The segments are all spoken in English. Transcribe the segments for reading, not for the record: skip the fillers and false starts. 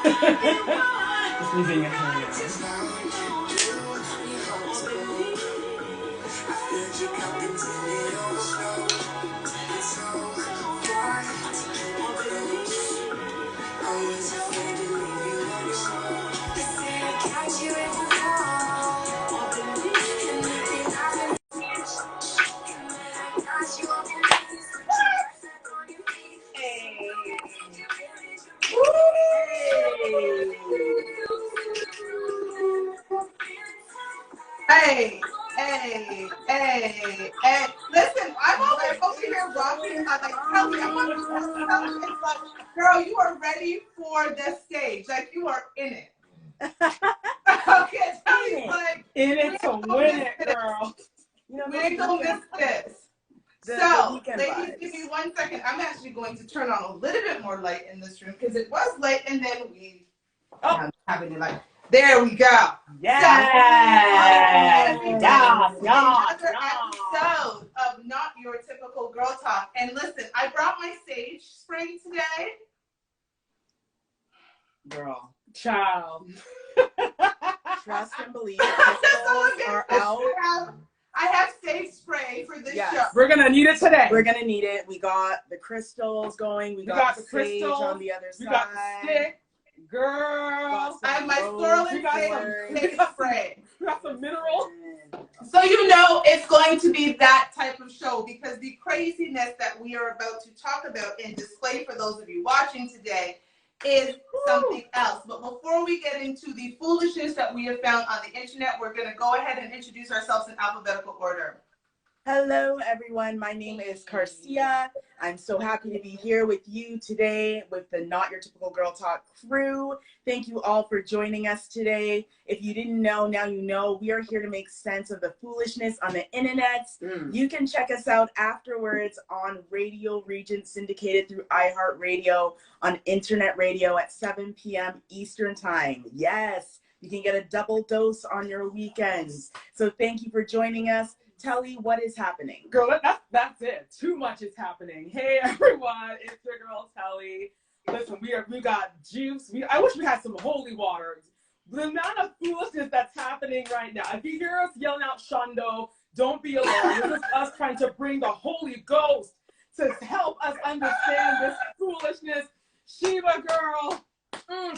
Just me being at home now. Hey, hey, hey, hey. Listen, I'm over here rocking. Like, Kelly, I'm on the it's like, girl, you are ready for the stage. Like, you are in it. Okay, Kelly's like, in it to win it, girl. You know, we ain't gonna miss this. So, ladies, give me 1 second. I'm actually going to turn on a little bit more light in this room because it was light and then we having it light. There we go. Yes. Another episode of Not Your Typical Girl Talk. And listen, I brought my sage spray today. Girl. Child. Trust and believe. Crystals are out. I have sage spray for this show. We're going to need it today. We're going to need it. We got the crystals going. We got the crystals on the other side. We got the stick. Girl. I have my Sterling sage spray. We got some minerals. So you know it's going to be that type of show because the craziness that we are about to talk about and display for those of you watching today is something else. But before we get into the foolishness that we have found on the internet, we're going to go ahead and introduce ourselves in alphabetical order. Hello, everyone. My name is Garcia. I'm so happy to be here with you today with the Not Your Typical Girl Talk crew. Thank you all for joining us today. If you didn't know, now you know. We are here to make sense of the foolishness on the innanets. You can check us out afterwards on Radio Regent, syndicated through iHeartRadio on internet radio at 7 p.m. Eastern Time. Yes, you can get a double dose on your weekends. So thank you for joining us. Telly, what is happening? Girl, that's it. Too much is happening. Hey, everyone. It's your girl, Telly. Listen, we got juice. I wish we had some holy water. The amount of foolishness that's happening right now. If you hear us yelling out Shondo, don't be alarmed. This is us trying to bring the Holy Ghost to help us understand this foolishness. Sheba, girl,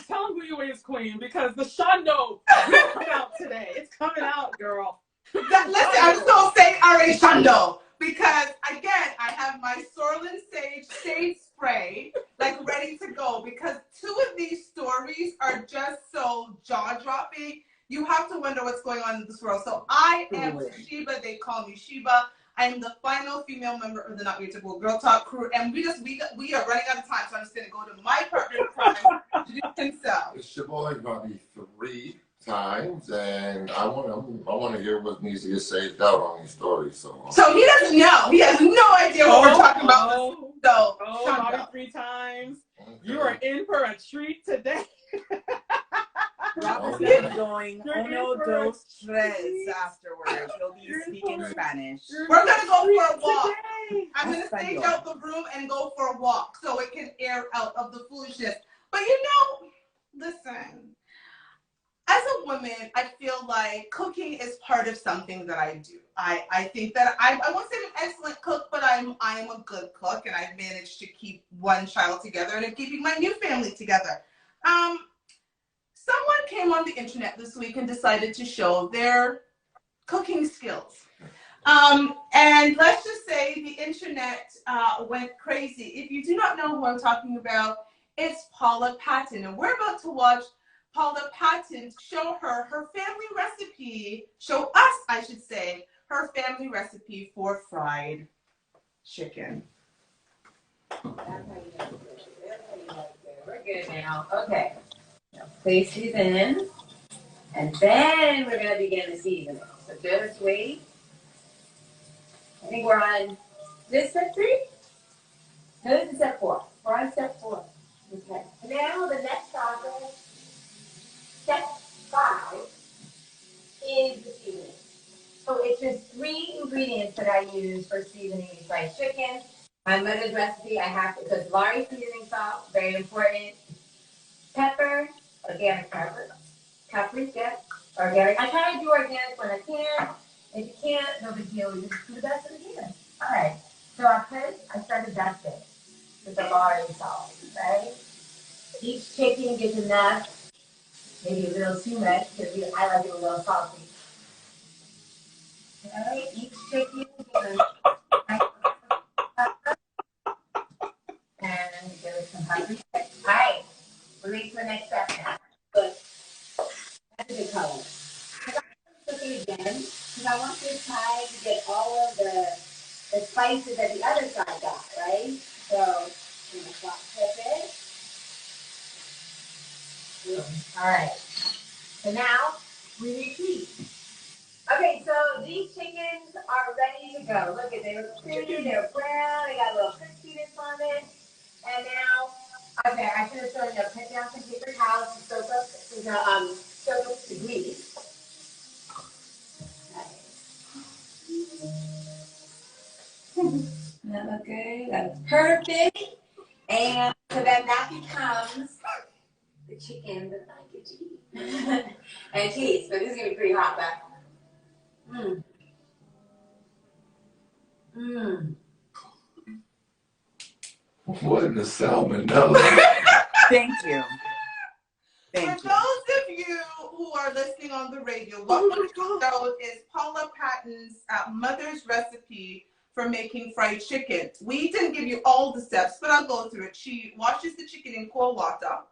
tell them who you is, queen, because the Shondo will come out today. It's coming out, girl. Listen, I'm so saying Shondo because again, I have my Sorlin Sage shade spray like ready to go because two of these stories are just so jaw-dropping. You have to wonder what's going on in this world. So I am Sheba. They call me Sheba. I'm the final female member of the Not Your Typical Girl Talk crew, and we are running out of time. So I'm just gonna go to my partner in crime to do himself. Sheba is gonna be 3 times, and I want to hear what needs to get saved out on these stories. So he doesn't know. He has no idea what we're talking about. So Bobby 3 times. Okay. You are in for a treat today. Robert's going to be going uno, dos, tres afterwards. He'll be speaking Spanish. We're going to go for a walk. I'm going to stage out the room and go for a walk so it can air out of the foolishness. But you know, listen. As a woman, I feel like cooking is part of something that I do. I think that I won't say I'm an excellent cook, but I am a good cook, and I've managed to keep one child together, and I'm keeping my new family together. Someone came on the internet this week and decided to show their cooking skills. And let's just say the internet went crazy. If you do not know who I'm talking about, it's Paula Patton, and we're about to watch Paula Patton show her family recipe, show us, I should say, her family recipe for fried chicken. We're good now. Okay. Now place these in, and then we're going to begin the seasoning. So just wait. I think we're on this step 3? No, this is step 4. We're on step 4. Okay. Now the next topic. Step 5 is the seasoning. So it's just 3 ingredients that I use for seasoning these fried chicken. My mother's recipe, I have to, because Lari seasoning salt, very important. pepper, organic pepper, paprika, organic. I try to do organic when I can. If you can't, no big deal. You just do the best that you can. All right. So I started dusting with the lard salt, right? Each chicken gets enough, maybe a little too much, because I like it a little salty. Okay, each chicken gets enough. And give it some paprika. All right, we're ready for the next step now. Good. That's a good color. Cook it again, because I want this pie to get all of the spices that the other side got, right? So, I'm going to flip it. All right. So now we repeat. Okay, so these chickens are ready to go. Look at, they look pretty, they're brown, they got a little crispiness on it. And now, okay, I should have shown you, put down some paper towels to soak up the grease. That look good? That's perfect. And so then that becomes the chicken that I get to eat. And cheese, but this is going to be pretty hot, but What in the salmonella? Thank you. For those of you who are listening on the radio, what we're showing is Paula Patton's mother's recipe for making fried chicken. We didn't give you all the steps, but I'll go through it. She washes the chicken in cold water.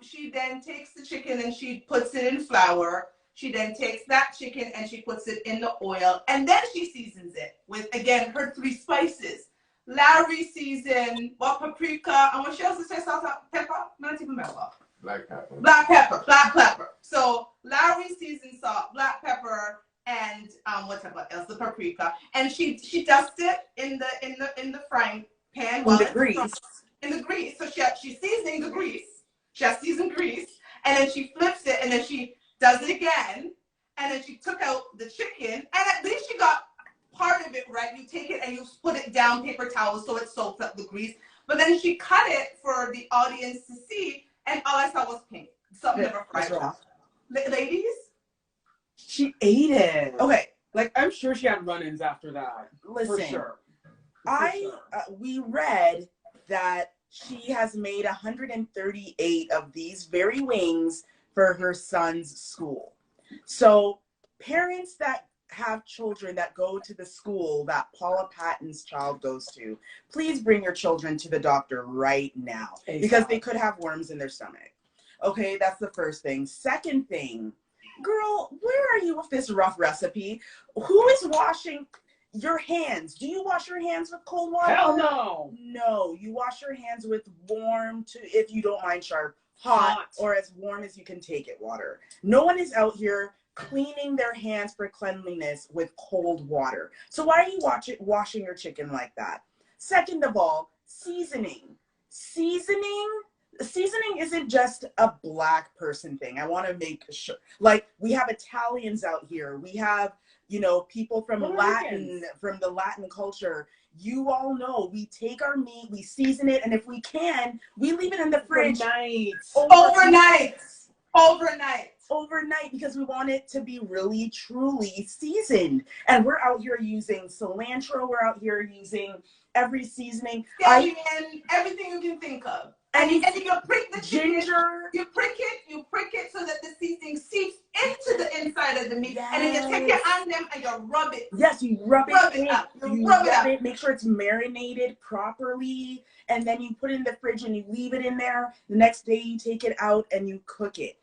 She then takes the chicken and she puts it in flour. She then takes that chicken and she puts it in the oil. And then she seasons it with, again, her 3 spices. Larry seasoned, paprika, and what she also says, salt, pepper, not even pepper. Black pepper. Black pepper, black pepper. So Larry seasoned salt, black pepper, and whatever else, the paprika. And she dusts it in the frying pan. In the grease. In the grease. So she's seasoning the grease. She has seasoned grease, and then she flips it, and then she does it again, and then she took out the chicken, and at least she got part of it right. You take it and you put it down paper towels so it soaks up the grease. But then she cut it for the audience to see, and all I saw was pink. Something never fried. Ladies? She ate it. Okay. Like, I'm sure she had run-ins after that. Listen, for sure. We read that she has made 138 of these very wings for her son's school. So parents that have children that go to the school that Paula Patton's child goes to, please bring your children to the doctor right now. Exactly. Because they could have worms in their stomach. Okay, that's the first thing. Second thing, girl, where are you with this rough recipe? Who is washing your hands? Do you wash your hands with cold water? Hell no. No, you wash your hands with warm, if you don't mind sharp, hot, or as warm as you can take it water. No one is out here cleaning their hands for cleanliness with cold water. So why are you washing your chicken like that? Second of all, seasoning. Seasoning isn't just a black person thing. I want to make sure, like, we have Italians out here. We have, people from the Latin culture. You all know we take our meat, we season it, and if we can, we leave it in the fridge overnight because we want it to be really truly seasoned. And we're out here using cilantro, we're out here using every seasoning, everything you can think of. And you prick the ginger. You prick it so that the seasoning seeps into the inside of the meat. Yes. And then you take your hand and you rub it. Yes, you rub it up. You rub it up. Make sure it's marinated properly. And then you put it in the fridge and you leave it in there. The next day you take it out and you cook it.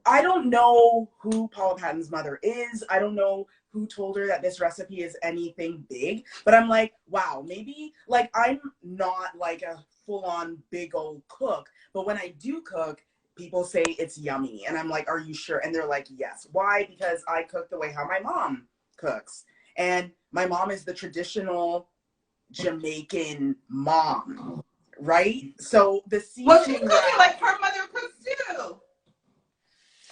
I don't know who Paula Patton's mother is. I don't know who told her that this recipe is anything big. But I'm like, wow, maybe, like, I'm not like a full-on big old cook. But when I do cook, people say it's yummy. And I'm like, are you sure? And they're like, yes. Why? Because I cook the way how my mom cooks. And my mom is the traditional Jamaican mom, right? So the seasoning... Well, she's cooking like her mother cooks too.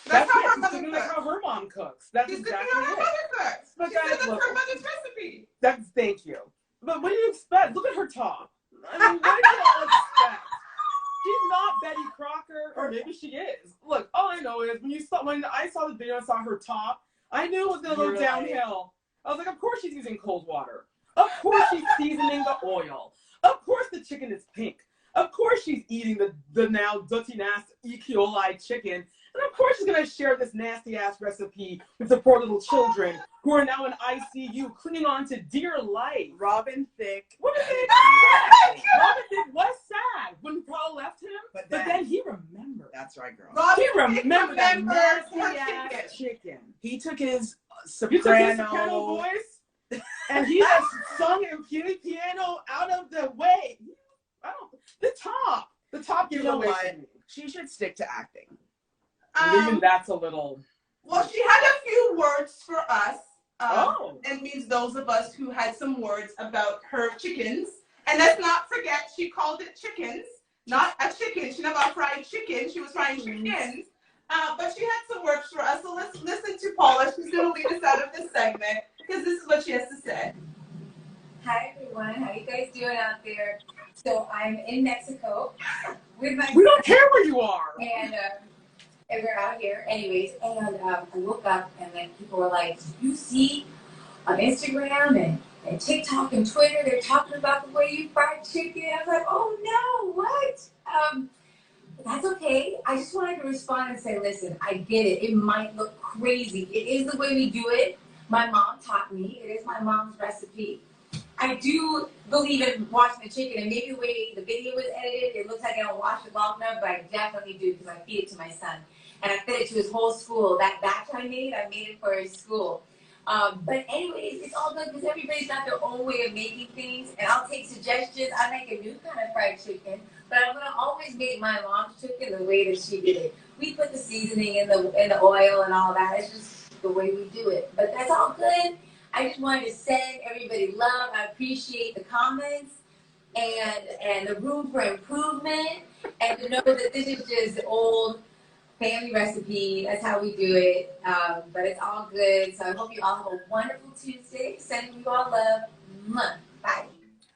That's how her mother cooks. Like how her mom cooks. That's exactly how her mother cooks. But that's her mother's recipe. Thank you. But what do you expect? Look at her top. I mean, what do you all expect? She's not Betty Crocker. Or maybe she is. Look, all I know is when I saw the video and saw her top, I knew it was gonna go downhill. I was like, of course she's using cold water. Of course she's seasoning the oil. Of course the chicken is pink. Of course she's eating the now dirty, nasty E. coli chicken. And of course she's going to share this nasty-ass recipe with the poor little children who are now in ICU clinging on to dear life. Robin Thicke. What is it? Robin Thicke was sad when Paul left him, but then he remembered. That's right, girl. He remembered that nasty-ass chicken. He took his soprano voice, and he just sung and played piano out of the way. The top gives away to me. She should stick to acting. Even that's a little. Well, she had a few words for us. It means those of us who had some words about her chickens. And let's not forget, she called it chickens, not a chicken. She never fried chicken. She was frying chickens. But she had some words for us. So let's listen to Paula. She's going to lead us out of this segment because this is what she has to say. Hi, everyone. How you guys doing out there? So I'm in Mexico with my We don't care where you are. And we're out here anyways. And I woke up and then people were like, you see on Instagram and TikTok and Twitter, they're talking about the way you fried chicken. I was like, oh no, what? That's okay. I just wanted to respond and say, listen, I get it. It might look crazy. It is the way we do it. My mom taught me. It is my mom's recipe. I do believe in washing the chicken, and maybe the way the video was edited, it looks like I don't wash it long enough, but I definitely do because I feed it to my son. And I fed it to his whole school. That batch I made it for his school. But anyways, it's all good because everybody's got their own way of making things, and I'll take suggestions. I make a new kind of fried chicken, but I'm going to always make my mom's chicken the way that she did it. We put the seasoning in the oil and all that. It's just the way we do it. But that's all good. I just wanted to send everybody love. I appreciate the comments and the room for improvement, and to know that this is just old family recipe. That's how we do it. But it's all good. So I hope you all have a wonderful Tuesday. Sending you all love. Bye.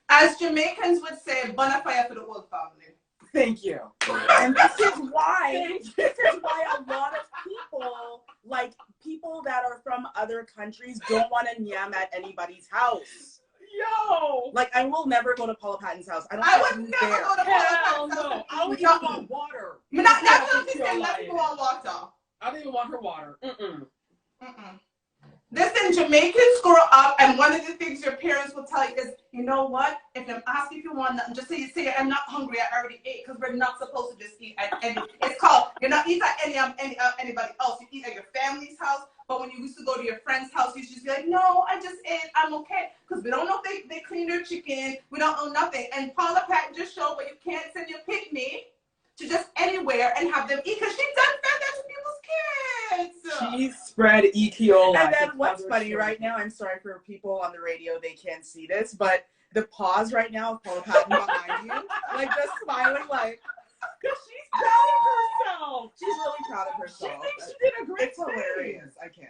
As Jamaicans would say, bonfire for the whole family. Thank you. And this is why a lot of people, like people that are from other countries, don't want to nyam at anybody's house. Yo! Like, I will never go to Paula Patton's house. I would never go to Paula Hell Patton's house. no. I would even want water. Not go on water. I don't even want her water. Listen, Jamaicans grow up, and one of the things your parents will tell you is, you know what? If I'm asking if you want nothing, just say I'm not hungry. I already ate, because we're not supposed to just eat at any. It's called you're not eat at anybody else. You eat at your family's house. But when you used to go to your friend's house, you used to just be like, no, I just ate. I'm okay, because we don't know if they clean their chicken. We don't know nothing. And Paula Patton just showed, but you can't send your picnic to just anywhere and have them eat, because she done fed that to people's kids. She spread E. coli. And then what's funny right now, I'm sorry for people on the radio, they can't see this, but the pause right now of Paula Patton behind you, like just smiling, like, because she's proud of herself. She's really proud of herself. She thinks she did a great It's hilarious. I can't.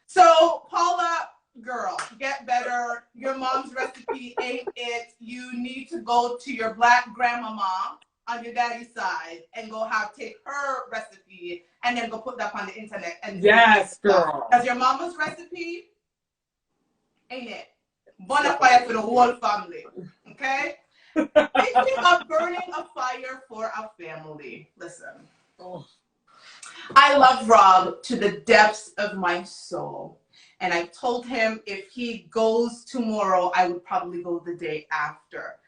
So, Paula, girl, get better. Your mom's recipe ain't it. You need to go to your black grandmama on your daddy's side and go take her recipe and then go put that on the internet. And yes, girl. Because your mama's recipe ain't it. Bonfire for the whole family. Okay? Thinking of burning a fire for a family. Listen. Oh. I love Rob to the depths of my soul. And I told him if he goes tomorrow, I would probably go the day after.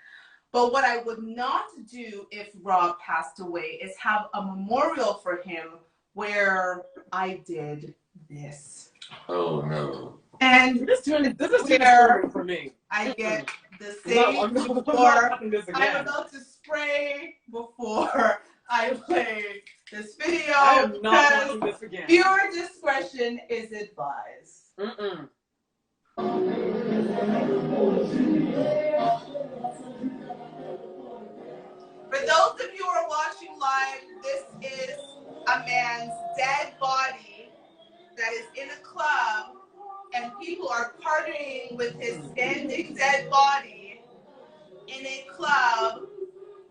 But what I would not do if Rob passed away is have a memorial for him where I did this. Oh no. And this is where for me. I get the same before I'm about to spray before I play this video. I am not watching this again. Viewer discretion is advised. For those of you who are watching live, this is a man's dead body that is in a club, and people are partying with his standing dead body in a club.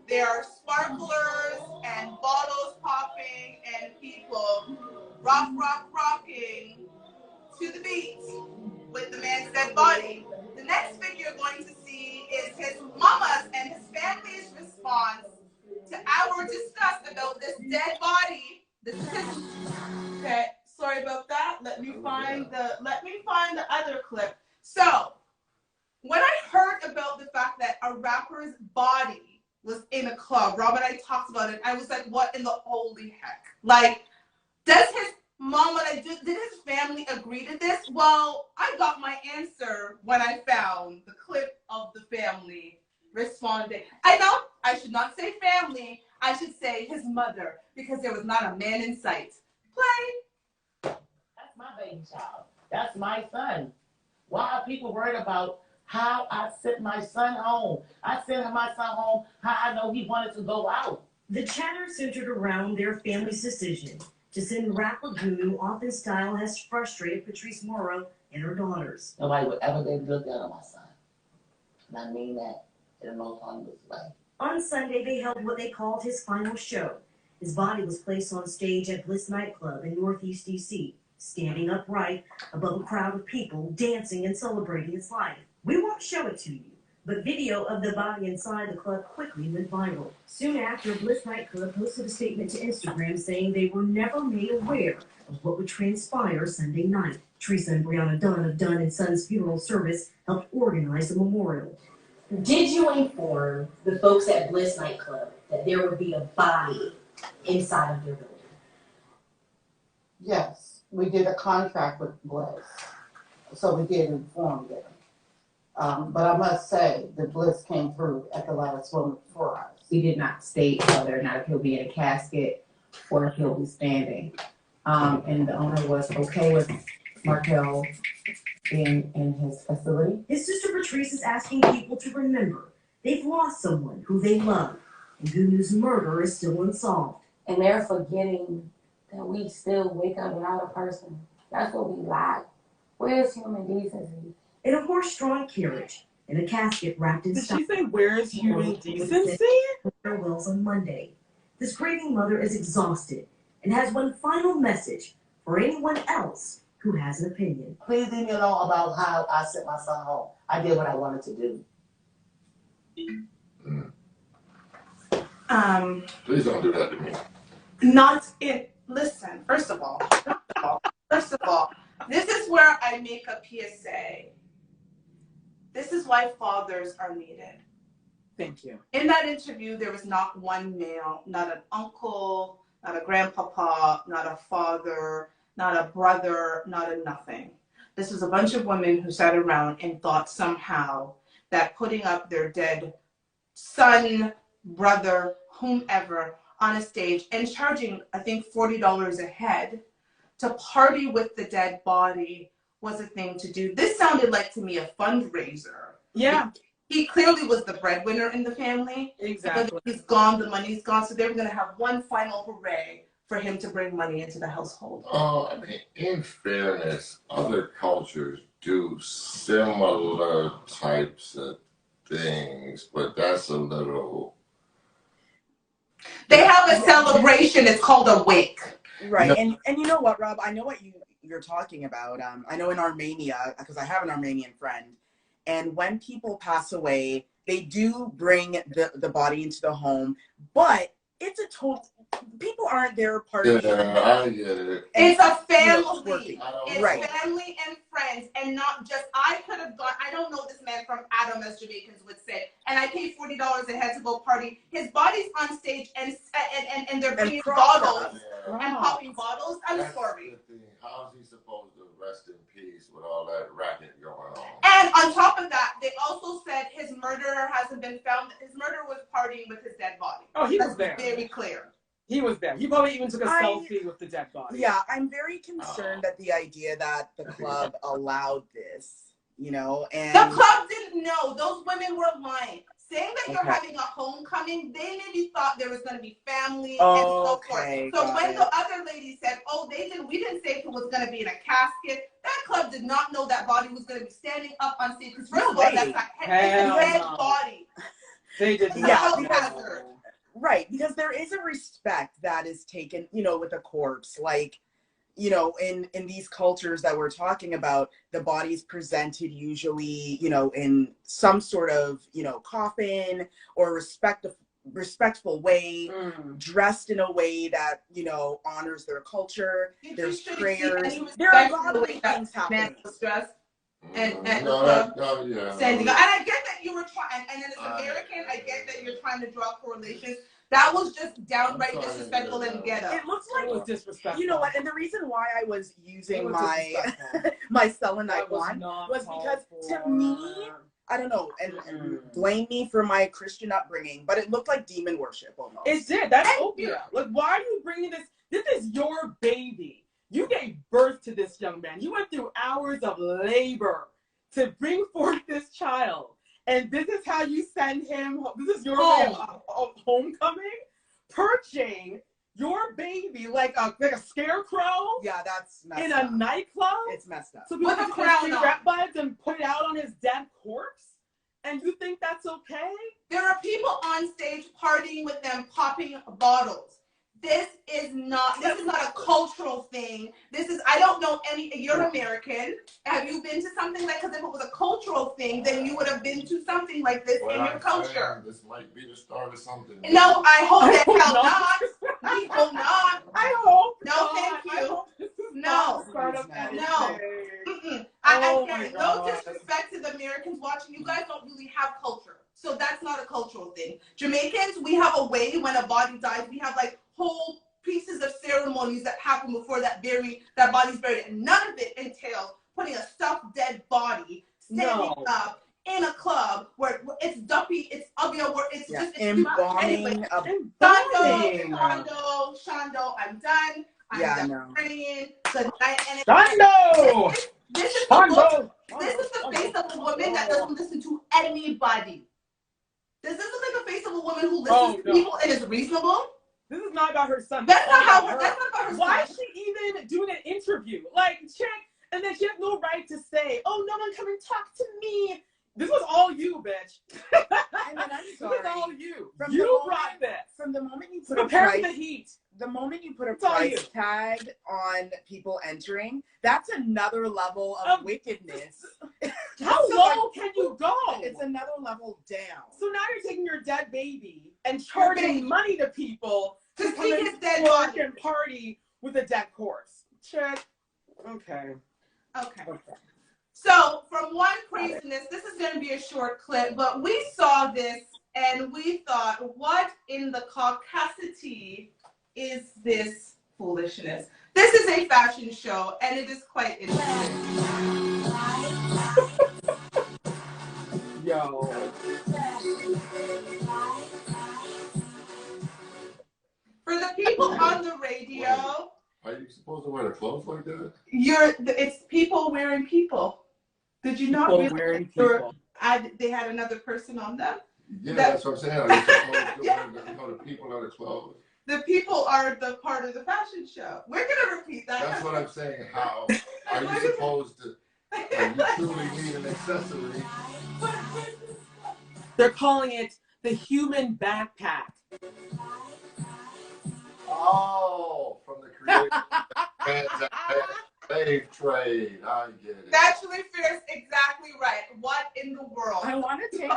There are sparklers and bottles rocking to the beat with the man's dead body. The next video you're going to see is his mama's and his family's response to our discuss about this dead body. This is his. Okay, sorry about that. Let me find the other clip. So, when I heard about the fact that a rapper's body was in a club, Rob and I talked about it. I was like, what in the holy heck? Like, does his mama, did his family agree to this? Well, I got my answer when I found the clip of the family responding. I know I should not say family. I should say his mother, because there was not a man in sight. Play. That's my baby child. That's my son. Why are people worried about how I sent my son home? I sent my son home how I know he wanted to go out. The chatter centered around their family's decision to send rapper Gunu off in style has frustrated Patrice Morrow and her daughters. Nobody would ever get look down on my son. And I mean that in the most humble way. On Sunday, they held what they called his final show. His body was placed on stage at Bliss nightclub in Northeast D.C., standing upright above a crowd of people dancing and celebrating his life. We won't show it to you, but video of the body inside the club quickly went viral. Soon after, Bliss nightclub posted a statement to Instagram saying they were never made aware of what would transpire Sunday night. Teresa and Brianna Dunn of Dunn & Sons Funeral Service helped organize the memorial. Did you inform the folks at Bliss nightclub that there would be a body inside of their building? Yes, we did a contract with Bliss, so we did inform them. But I must say, the Bliss came through at the last moment for us. We did not state whether or not if he'll be in a casket or if he'll be standing. And the owner was okay with Markel being in his facility. His sister Patrice is asking people to remember they've lost someone who they love, and Gunu's murder is still unsolved. And they're forgetting that we still wake up without a person. That's what we lack. Where's human decency? In a horse-drawn carriage, in a casket wrapped in Did she say, where's human decency? Farewells on Monday. This grieving mother is exhausted and has one final message for anyone else who has an opinion. Please leave me alone about how I sent my son home. I did what I wanted to do. Please don't do that to me. Listen, first of all, this is where I make a PSA. This is why fathers are needed. Thank you. In that interview, there was not one male, not an uncle, not a grandpapa, not a father, not a brother, not a nothing. This was a bunch of women who sat around and thought somehow that putting up their dead son, brother, whomever on a stage and charging, I think, $40 a head to party with the dead body was a thing to do. This sounded like to me a fundraiser. Yeah. He clearly was the breadwinner in the family. Exactly. He's gone, the money's gone, so they're going to have one final hooray for him to bring money into the household. I mean, in fairness, other cultures do similar types of things, but that's a little... They have a celebration. It's called a wake. Right. No. And you know what, Rob? I know what you're talking about. I know in Armenia, because I have an Armenian friend, and when people pass away, they do bring the body into the home, but it's a total... People aren't there partying. Yeah, I get it. It's a family. It's right. family and friends, and not just, I could have gone, I don't know this man from Adam, as Jamaicans would say, and I paid $40 a head to go party. His body's on stage, and they're bringing bottles and popping bottles. I'm That's sorry. the thing. How's he supposed to rest in peace with all that racket going on? And on top of that, they also said his murderer hasn't been found. His murderer was partying with his dead body. Oh, he was That's there. very clear. He was there. He probably even took a selfie with the dead body. Yeah, I'm very concerned at the idea that the club allowed this, you know, and the club didn't know. Those women were lying. Saying that you're having a homecoming, they maybe thought there was going to be family and so forth. So when the other lady said, "Oh, we didn't say if it was going to be in a casket," that club did not know that body was going to be standing up on stage. Because first of all, that's a dead body. They did not right, because there is a respect that is taken, you know, with a corpse. Like, you know, in these cultures that we're talking about, the body's presented usually, you know, in some sort of, you know, coffin or respectful way, dressed in a way that, you know, honors their culture. There's prayers. There are a lot of things happening. And yeah. And I get that you were trying, and as an American, I get that you're trying to draw correlations. That was just downright disrespectful and ghetto. It looks like It was disrespectful. You know what? And the reason why I was using my my selenite wand was because to me, I don't know, and blame me for my Christian upbringing, but it looked like demon worship almost. It did. That's opium. Like, why are you bringing this? This is your baby. You gave birth to this young man. You went through hours of labor to bring forth this child. And this is how you send him. This is your way of homecoming? Perching your baby like a scarecrow? Yeah, that's messed in up. a nightclub? It's messed up. So people can put cigarette butts and put it out on his dead corpse? And you think that's okay? There are people on stage partying with them, popping bottles. This is not a cultural thing. This is, I don't know any, you're American. Have you been to something like, because if it was a cultural thing, then you would have been to something like this in your culture. This might be the start of something. No, I hope that hell not. We hope not. I hope no, not. thank you. I hope No. No. No disrespect to the Americans watching. You guys don't really have culture. So that's not a cultural thing. Jamaicans, we have a way when a body dies, we have like whole pieces of ceremonies that happen before that body's buried. And none of it entails putting a stuffed dead body standing up in a club where it's dumpy, it's ugly, it's just embalming. Shondo, I'm done. I'm done praying. Good night. Shondo! This is the face of a woman that doesn't listen to anybody. Does this look like a face of a woman who listens to people and is reasonable? This is not about her son. That's not about her son. Why is she even doing an interview? Like, check, and then she has no right to say, "Oh, no one come and talk to me." This was all you, bitch. I mean, I'm sorry. This was all you. You brought this. From the moment you put prepare for the heat. The moment you put a price tag on people entering, that's another level of wickedness. How low can you go? It's another level down. So now you're taking your dead baby and charging money to people to see his dead body and party with a dead corpse. Check. Okay. So from one craziness, this is going to be a short clip, but we saw this and we thought, what in the caucasity is this foolishness? This is a fashion show and it is quite interesting. Yo. For the people on the radio, are you supposed to wear the clothes like that? It's people wearing people. Did you not realize they had another person on them? Yeah, that's what I'm saying. Are you supposed to wear the people are the clothes? The people are the part of the fashion show. We're gonna repeat that. That's what I'm saying. How are you supposed to? You truly need an accessory. They're calling it the human backpack. Oh, from the creative slave trade. I get it. Naturally Fierce, exactly right. What in the world? I want to take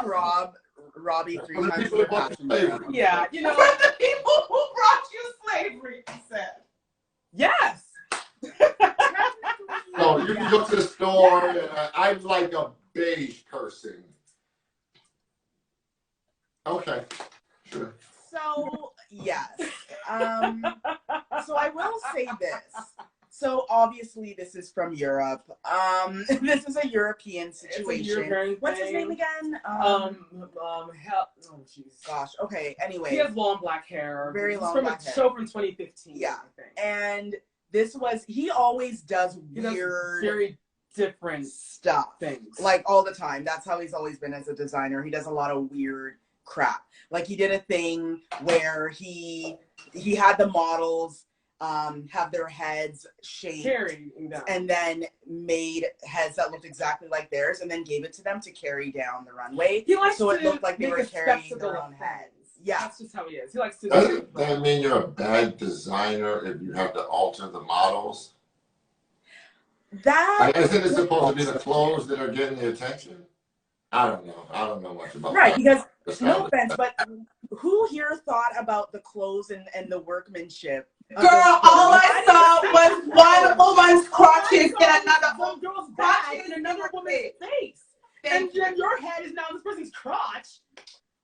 Robbie 3 times the fashion show. Yeah, you know. For the people who brought you slavery, he said. Yes. So you can go to the store and I'm like a beige person. Okay, sure. So, yes. So I will say this. So obviously this is from Europe. This is a European situation. What's his name again? Gosh. Okay. Anyway, he has long black hair. Very long black hair. Show from 2015. Yeah. I think. And this was. He always does weird, very different stuff. Things like all the time. That's how he's always been as a designer. He does a lot of weird crap. Like he did a thing where he had the models have their heads shaped and then made heads that looked exactly like theirs and then gave it to them to carry down the runway. So it looked like they were carrying their own heads. Yeah. That's just how he is. He likes to Doesn't that mean you're a bad designer if you have to alter the models? That Isn't it supposed to be the clothes that are getting the attention? I don't know. I don't know much about right, that. because no offense, but who here thought about the clothes and the workmanship? Girl, all I saw was one woman's crotches in another girl's back in another woman's face. And then your head is now in this person's crotch.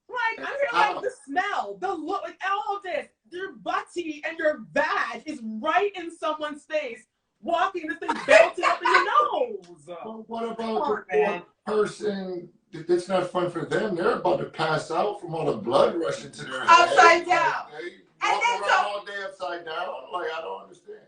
Like, I'm here like the smell, the look, like all of this. Your butty and your vag is right in someone's face, walking this thing belted up in your nose. Well, what about the person? It's not fun for them. They're about to pass out from all the blood rushing to their head. Upside down. They walk around all day upside down. Like, I don't understand.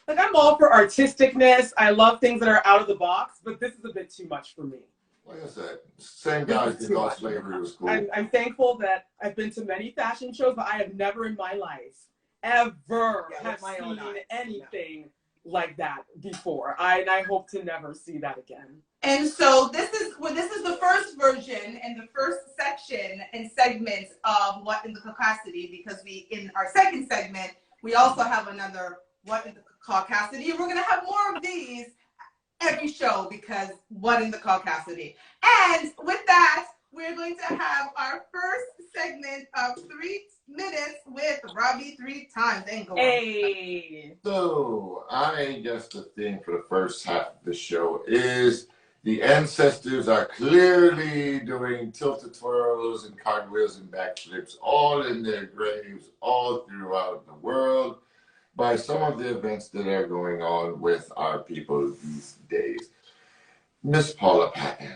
Like, I'm all for artisticness. I love things that are out of the box, but this is a bit too much for me. Like I said, same guys that thought slavery was cool. I'm thankful that I've been to many fashion shows, but I have never in my life ever have seen anything like that before. And I hope to never see that again. And so this is the first version and the first section and segment of What in the Caucasity, because in our second segment we also have another What in the Caucasity. We're gonna have more of these every show, because What in the Caucasity. And with that, we're going to have our first segment of 3 minutes with Robbie 3 times. Hey. So I guess the theme for the first half of the show is the ancestors are clearly doing tilted twirls and cartwheels and backflips all in their graves all throughout the world by some of the events that are going on with our people these days. Miss Paula Patton.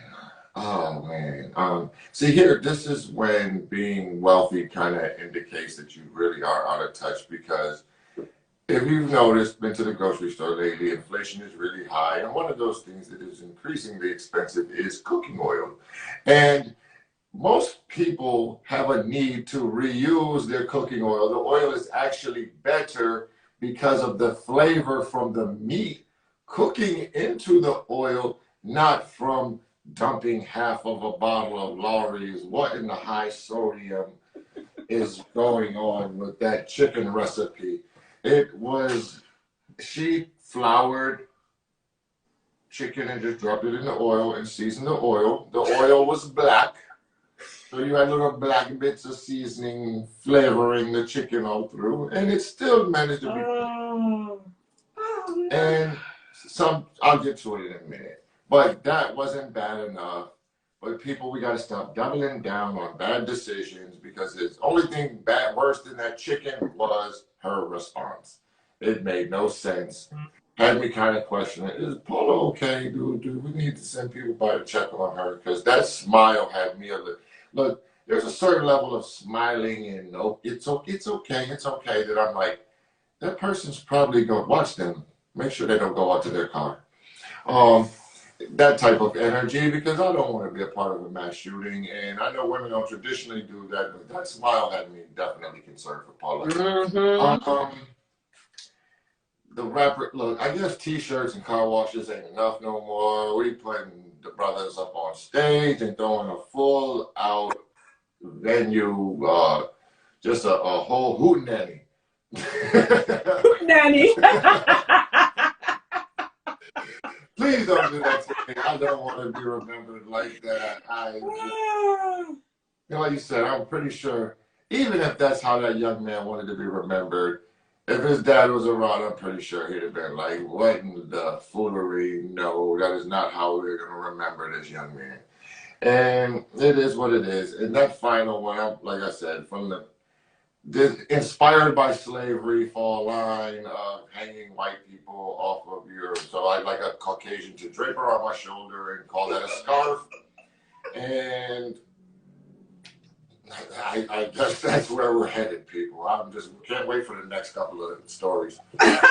Oh man. See here, this is when being wealthy kind of indicates that you really are out of touch, because if you've noticed, been to the grocery store lately, inflation is really high, and one of those things that is increasingly expensive is cooking oil. And most people have a need to reuse their cooking oil. The oil is actually better because of the flavor from the meat cooking into the oil, not from dumping half of a bottle of Lawry's. What in the high sodium is going on with that chicken recipe? It was, she floured chicken and just dropped it in the oil and seasoned the oil. The oil was black, so you had little black bits of seasoning flavoring the chicken all through, and it still managed to be. And I'll get to it in a minute, but that wasn't bad enough. But people, we gotta stop doubling down on bad decisions, because the only thing worse than that chicken was her response. It made no sense. Had me kind of questioning, is Paula okay? Do we need to send people by to check on her? Because that smile had me a little. Look, there's a certain level of smiling and it's okay that I'm like, that person's probably gonna watch them. Make sure they don't go out to their car. That type of energy, because I don't want to be a part of a mass shooting, and I know women don't traditionally do that, but that smile had me definitely concerned for Paula. Mm-hmm. The rapper, look, I guess t-shirts and car washes ain't enough no more. We putting the brothers up on stage and throwing a full out venue, just a whole hootenanny. Hootenanny. Please don't do that to me. I don't want to be remembered like that. Like you said, I'm pretty sure, even if that's how that young man wanted to be remembered, if his dad was around, I'm pretty sure he'd have been like, what in the foolery? No, that is not how we're going to remember this young man. And it is what it is. And that final one, like I said, from inspired by slavery fall line of hanging white people off of your, so I'd like a Caucasian to drape her on my shoulder and call that a scarf. And I guess that's where we're headed, people. Can't wait for the next couple of stories. And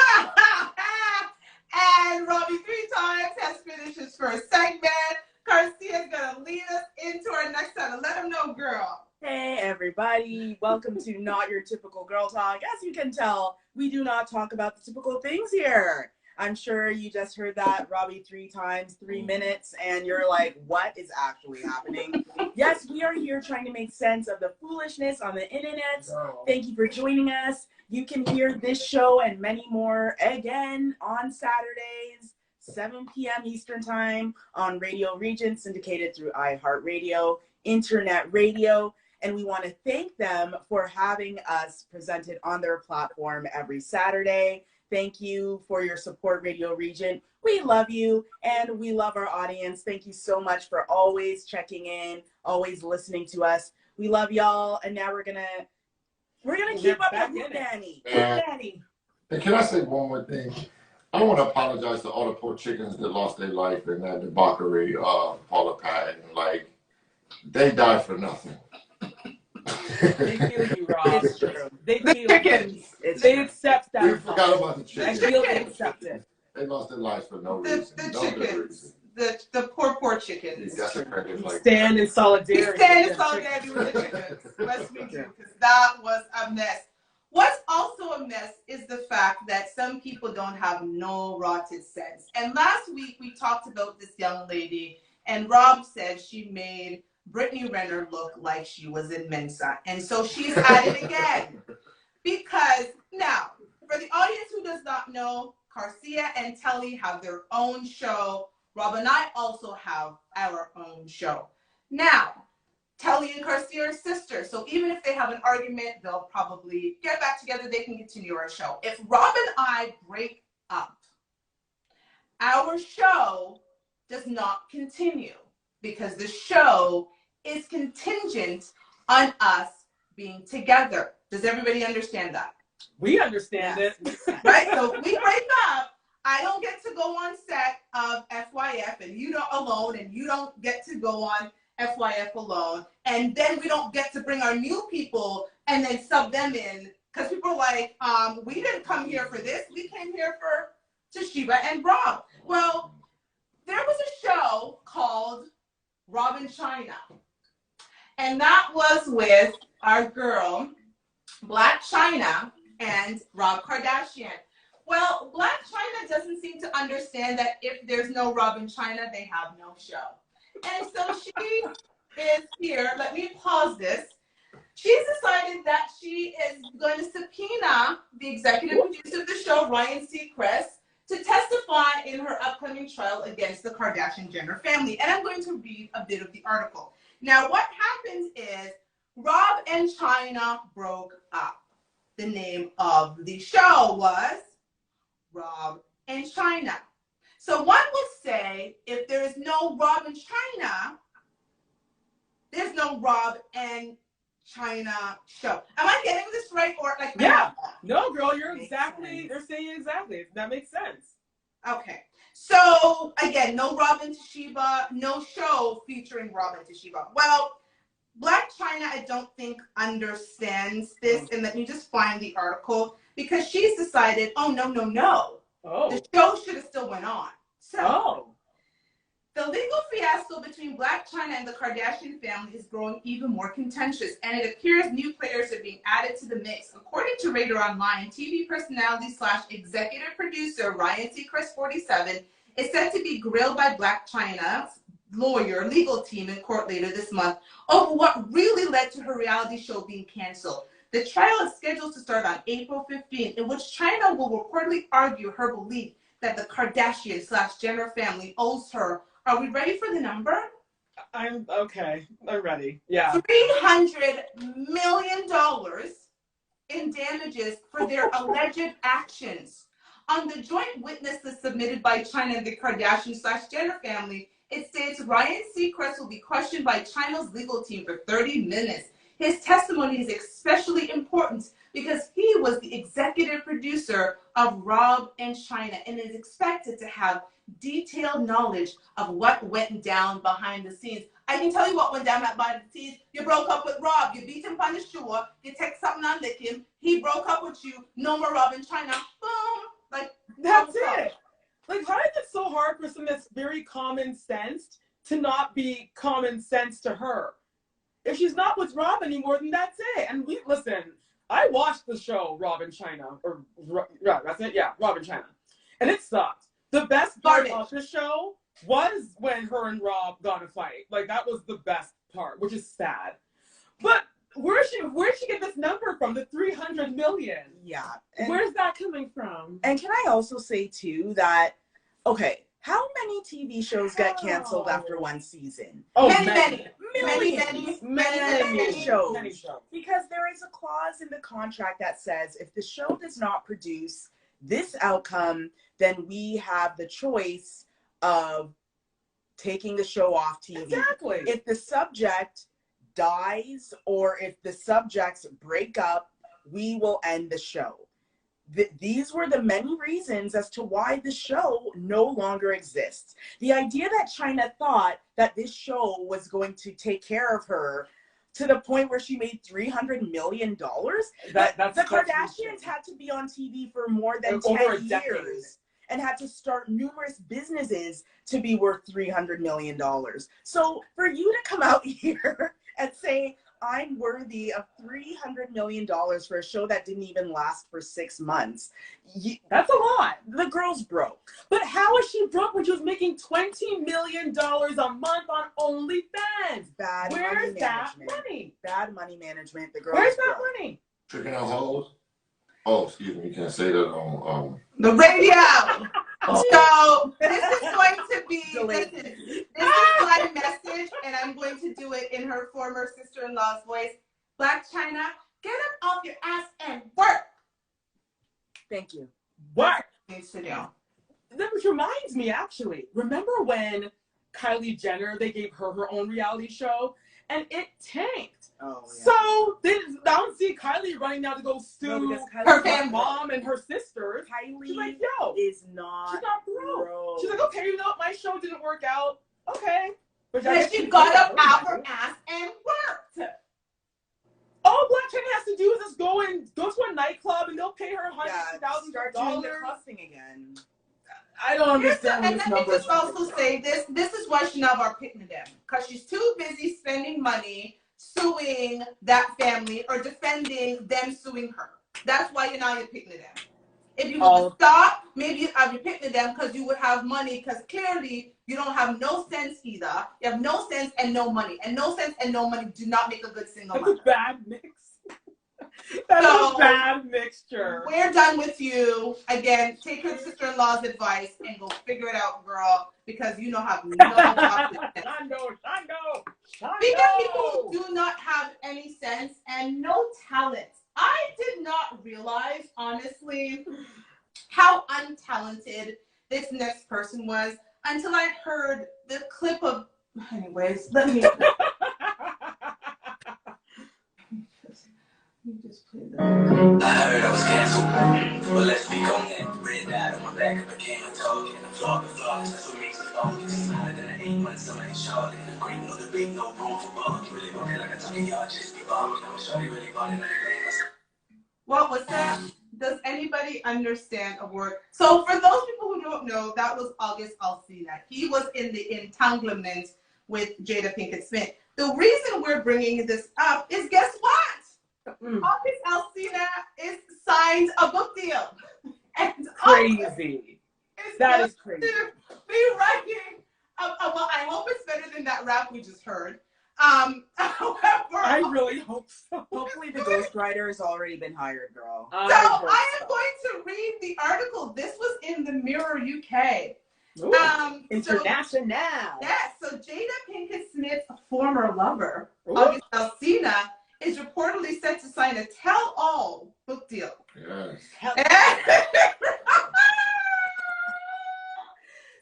Robbie 3 times has finished his first segment. Garcia's gonna lead us into our next segment. Let him know, girl. Hey everybody, welcome to Not Your Typical Girl Talk. As you can tell, we do not talk about the typical things here. I'm sure you just heard that, Robbie 3 times, 3 minutes, and you're like, what is actually happening? Yes, we are here trying to make sense of the foolishness on the innanets. Thank you for joining us. You can hear this show and many more again on Saturdays. 7 p.m. Eastern Time on Radio Region, syndicated through iHeartRadio, Internet Radio. And we want to thank them for having us presented on their platform every Saturday. Thank you for your support, Radio Region. We love you and we love our audience. Thank you so much for always checking in, always listening to us. We love y'all. And now we're gonna keep up with Danny. And can I say one more thing? I want to apologize to all the poor chickens that lost their life in that debauchery of Paula Patton. Like, they died for nothing. They feel you, Rob. It's true. They feel chickens. They accept that. We forgot about the chickens. I feel they accept it. They lost their lives for no reason. The no chickens. good reason. The poor chickens. That's a credit We like stand in solidarity. We stand in solidarity with the chickens. Yes, we do, because that was a mess. What's also a mess is the fact that some people don't have no rotted sense. And last week we talked about this young lady, and Rob said she made Brittany Renner look like she was in Mensa. And so she's at it again. Because now, for the audience who does not know, Garcia and Telly have their own show. Rob and I also have our own show. Now, Telly and Garcia are sisters, so even if they have an argument, they'll probably get back together. They can continue our show. If Rob and I break up, our show does not continue because the show is contingent on us being together. Does everybody understand that? We understand it. Right? So if we break up, I don't get to go on set of FYF and you don't alone, and you don't get to go on FYF alone. And then we don't get to bring our new people and then sub them in. Because people are like, we didn't come here for this. We came here for Toshiba and Rob. Well, there was a show called Rob and China. And that was with our girl, Black China, and Rob Kardashian. Well, Black China doesn't seem to understand that if there's no Rob and China, they have no show. And so she is here. Let me pause this. She's decided that she is going to subpoena the executive producer of the show, Ryan Seacrest, to testify in her upcoming trial against the Kardashian-Jenner family. And I'm going to read a bit of the article. Now, what happens is Rob and China broke up. The name of the show was Rob and China. So one would say if there is no Rob and China, there's no Rob and China show. Am I getting this right? Or like, yeah. No, girl, you're saying exactly. That makes sense. Okay. So again, no Rob and Toshiba, no show featuring Rob and Toshiba. Well, Black China, I don't think understands this, and let me just find the article, because she's decided, oh, no. Oh. The show should have still went on. So, the legal fiasco between Blac Chyna and the Kardashian family is growing even more contentious, and it appears new players are being added to the mix. According to Radar Online, TV personality / executive producer Ryan Seacrest, 47, is set to be grilled by Blac Chyna's legal team in court later this month over what really led to her reality show being canceled. The trial is scheduled to start on April 15th, in which Chyna will reportedly argue her belief that the Kardashian / Jenner family owes her. Are we ready for the number? I'm okay. I'm ready. Yeah. $300 million in damages for their alleged actions. On the joint witnesses submitted by Chyna and the Kardashian / Jenner family, it states Ryan Seacrest will be questioned by Chyna's legal team for 30 minutes. His testimony is especially important because he was the executive producer of Rob and Chyna and is expected to have detailed knowledge of what went down behind the scenes. I can tell you what went down behind the scenes. You broke up with Rob. You beat him on the shore. You take something and lick him. He broke up with you. No more Rob and Chyna. Boom. Like, that's it. Like, how is it so hard for something that's very common sense to not be common sense to her? If she's not with Rob anymore, then that's it. And listen, I watched the show Rob and Chyna, that's it, yeah, Rob and Chyna, and it sucked. The best part of the show was when her and Rob got in a fight. Like, that was the best part, which is sad. But where'd she get this number from? The 300 million? Yeah. Where's that coming from? And can I also say too that, okay, How many TV shows get canceled after one season? Oh, Many shows. Many shows. Because there is a clause in the contract that says if the show does not produce this outcome, then we have the choice of taking the show off TV. Exactly. If the subject dies or if the subjects break up, we will end the show. These were the many reasons as to why the show no longer exists. The idea that China thought that this show was going to take care of her to the point where she made $300 million. That's the Kardashians had to be on TV for more than 10 years and had to start numerous businesses to be worth $300 million. So for you to come out here and say, I'm worthy of $300 million for a show that didn't even last for 6 months. That's a lot. The girl's broke. But how is she broke when she was making $20 million a month on OnlyFans? Where's that money? Bad money management. The girl. Where's that money? Tricking out hoes? Oh, excuse me. You can't say that on the radio. So this is going to be this is my message, and I'm going to do it in her former sister-in-law's voice. Black China, get up off your ass and work. Thank you. Work. Needs to do. That reminds me, actually. Remember when Kylie Jenner, they gave her her own reality show, and it tanked. Oh, yeah. So I don't see Kylie running now to go sue her mom and her sisters. Kylie she's like, yo, is not. She's not broke. She's like, okay, you know what? My show didn't work out. Okay. But she got up out her ass and worked. All Black China has to do is just go to a nightclub and they'll pay her hundreds of thousands of dollars. Cussing again. I don't understand. And let me just also say this. This is why she's not our picking them. Because she's too busy spending money suing that family or defending them suing her. That's why you're not picking them. If you would stop, maybe I'd be picking them because you would have money, because clearly you don't have no sense either. You have no sense and no money. And no sense and no money do not make a good single mother. That's a bad mix. That's a bad mixture. We're done with you. Again, take her sister-in-law's advice and go figure it out, girl, because you don't have no options. Because people who do not have any sense and no talent. I did not realize, honestly, how untalented this next person was until I heard the clip of. Anyways, let me just play the. I heard I was canceled. Well, let's be on that. Red dot on my back of a can talking. I'm flogging, that's what makes me focus. Hotter than an 8 months, somebody Charlotte. Great, no debate, no room for bug. Really working like a talking, y'all just be bombing. I'm sure you really bought it like a What was that? Does anybody understand a word? So for those people who don't know, that was August Alsina. He was in the entanglement with Jada Pinkett Smith. The reason we're bringing this up is, guess what? August Alsina is signed a book deal. And crazy. That is crazy. Be writing. Well, I hope it's better than that rap we just heard. However, I really hope so. Hopefully the ghostwriter has already been hired, girl. So I am going to read the article. This was in the Mirror UK. International. Yes, so Jada Pinkett Smith's former lover, August Alsina, is reportedly set to sign a tell-all book deal. Yes.